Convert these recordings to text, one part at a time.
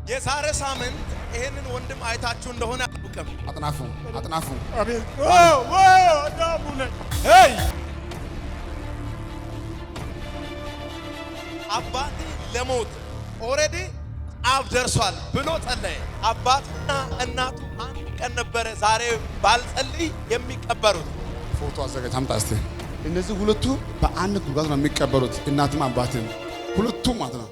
የዛሬ ሳምንት ይሄንን ወንድም አይታችሁ እንደሆነ አጥብቀም አጥናፉ አቤት አዳሙነ ሄይ አባቴ ለሞት ኦሬዲ አፍ ደርሷል ብሎ ጸለየ። አባቱና እናቱ አንድ ቀን ነበረ ዛሬ ባልጸልይ የሚቀበሩት። ፎቶ አዘጋጅ አምጣ እስቲ። እነዚህ ሁለቱ በአንድ ጉድጓድ ነው የሚቀበሩት፣ እናትም አባትም ሁለቱም ማለት ነው።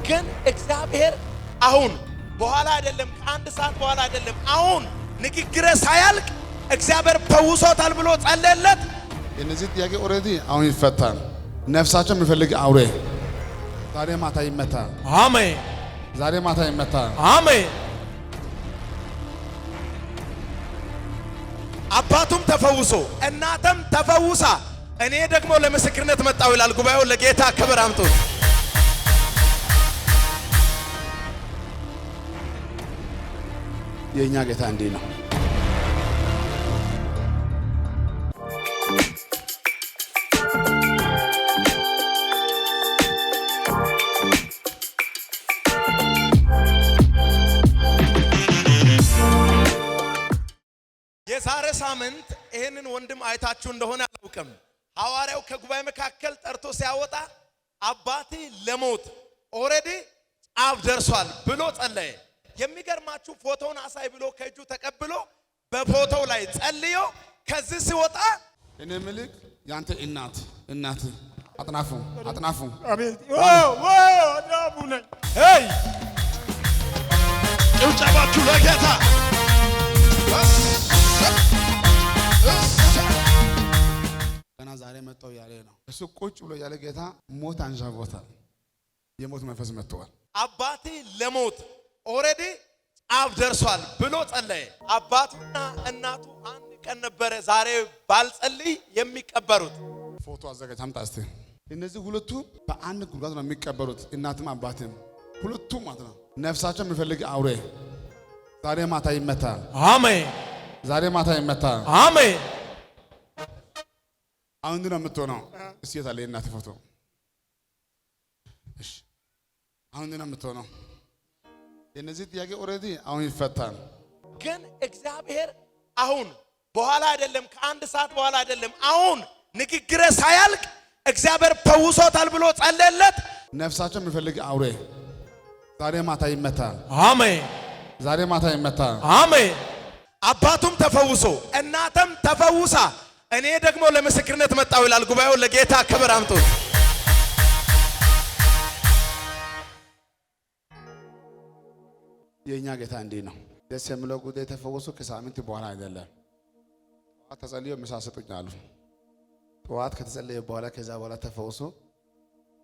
ግን እግዚአብሔር አሁን በኋላ አይደለም፣ ከአንድ ሰዓት በኋላ አይደለም፣ አሁን ንግግሬ ሳያልቅ እግዚአብሔር ፈውሶታል ብሎ ጸለየለት። እነዚህ ጥያቄ ኦሬዲ አሁን ይፈታል። ነፍሳቸው የሚፈልግ አውሬ ዛሬ ማታ ይመታል። አሜን። ዛሬ ማታ ይመታል። አሜን። አባቱም ተፈውሶ እናተም ተፈውሳ እኔ ደግሞ ለምስክርነት መጣሁ ይላል ጉባኤው። ለጌታ ክብር አምጡት። የኛ ጌታ እንዲህ ነው። የዛሬ ሳምንት ይሄንን ወንድም አይታችሁ እንደሆነ አላውቅም። ሐዋርያው ከጉባኤ መካከል ጠርቶ ሲያወጣ አባቴ ለሞት ኦሬዲ ጫፍ ደርሷል ብሎ ጸለየ። የሚገርማችሁ ፎቶውን አሳይ ብሎ ከእጁ ተቀብሎ በፎቶው ላይ ጸልዮ ከዚህ ሲወጣ እኔ ምልክ ያንተ እናት አጥናፉ አቤት አዳሙ ነኝ። ሄይ ጭብጨባችሁ ለጌታ። ገና ዛሬ መጣው ያለ ነው። እሱ ቁጭ ብሎ ያለ ጌታ ሞት አንዣቦታል። የሞት መንፈስ መጥቷል። አባቴ ለሞት ኦሬዲ ጫፍ ደርሷል ብሎ ጸለየ። አባቱና እናቱ አንድ ቀን ነበረ ዛሬ ባልጸልይ የሚቀበሩት። ፎቶ አዘጋጅ አምጣ እስቲ። እነዚህ ሁለቱ በአንድ ጉድጓድ ነው የሚቀበሩት፣ እናትም አባትም ሁለቱም ማለት ነው። ነፍሳቸው የሚፈልግ አውሬ ዛሬ ማታ ይመታል። አሜን። ዛሬ ማታ ይመታል። አሜን። አሁን እንዴት ነው የምትሆነው? እስኪ የት አለ የእናት ፎቶ? እሺ አሁን እንዴት ነው የምትሆነው? የነዚህ ጥያቄ ኦሬዲ አሁን ይፈታል። ግን እግዚአብሔር አሁን በኋላ አይደለም፣ ከአንድ ሰዓት በኋላ አይደለም፣ አሁን ንግግሬ ሳያልቅ እግዚአብሔር ፈውሶታል ብሎ ጸለየለት። ነፍሳቸው የሚፈልግ አውሬ ዛሬ ማታ ይመታል። አሜን። ዛሬ ማታ ይመታል። አሜን። አባቱም ተፈውሶ እናተም ተፈውሳ እኔ ደግሞ ለምስክርነት መጣሁ ይላል ጉባኤው። ለጌታ ክብር አምጡት። የኛ ጌታ እንዲህ ነው። ደስ የሚለው ጉዳይ ተፈወሱ ከሳምንት በኋላ አይደለም። ጠዋት ተጸልዮ ምሳ ስጡኝ አሉ። ጠዋት ከተጸለየ በኋላ ከዛ በኋላ ተፈወሱ።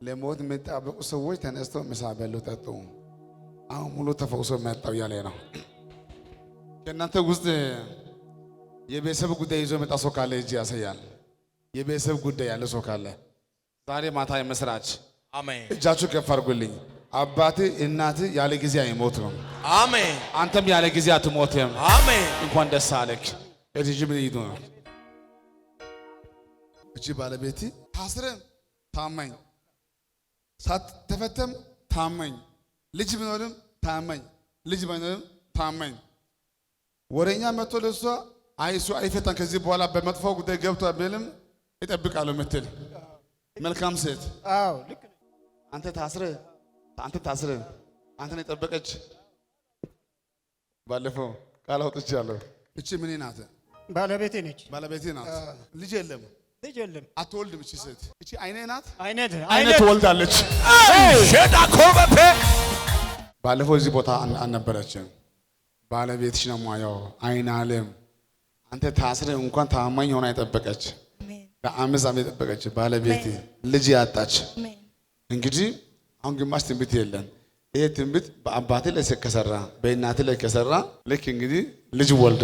ለሞት የሚጣበቁ ሰዎች ተነስተው ምሳ በሉ ጠጡ። አሁን ሙሉ ተፈውሶ መጣው ያለ ነው። ከእናንተ ውስጥ የቤተሰብ ጉዳይ ይዞ መጣ ሰው ካለ እጅ ያሳያል። የቤተሰብ ጉዳይ ያለ ሰው ካለ ዛሬ ማታ የመስራች አሜን። እጃችሁ ከፍ አድርጉልኝ። አባቴ እናት ያለ ጊዜ አይሞትም። አሜን። አንተም ያለ ጊዜ አትሞትም። አሜን። እንኳን ደስ አለክ። እዚህ ምን ይዱ ነው? እቺ ባለቤቲ ታስረም ታማኝ፣ ሳትፈተም ታማኝ፣ ልጅ ቢኖርም ታማኝ፣ ልጅ ባይኖርም ታማኝ። ወሬኛ መጥቶ ለሷ አይሱ አይፈታን ከዚህ በኋላ በመጥፎ ጉዳይ ገብቶ አበልም ይጠብቃሉ ምትል መልካም ሴት። አዎ ልክ ነህ። አንተ ታስረ አንተን የጠበቀች ባለፈው ቃል አውጥቻለሁ። እቺ ምን ናት? ባለቤቴ ነች። ባለቤቴ ናት። ልጅ የለም። አትወልድም። እቺ ሴት እቺ አይኔ ናት። አይኔ ትወልዳለች። ሸዳ ኮበፔ ባለፈው እዚህ ቦታ አልነበረችም። ባለቤትሽ ነው ማየው። አይን አለም አንተ ታስረ እንኳን ታማኝ ሆና የጠበቀች ለአምስት ዓመት የጠበቀች ባለቤቴ ልጅ ያጣች። እንግዲህ አሁን ግማሽ ትንቢት የለም። ይሄ ትንቢት በአባቴ ላይ ከሰራ በእናቴ ላይ ከሰራ ልክ እንግዲህ ልጅ ወልደ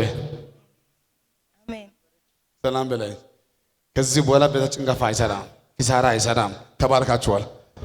አሜን። ሰላም በላይ ከዚህ በኋላ ቤታችን ገፋ አይሰራም፣ ኪሳራ አይሰራም። ተባርካችኋል።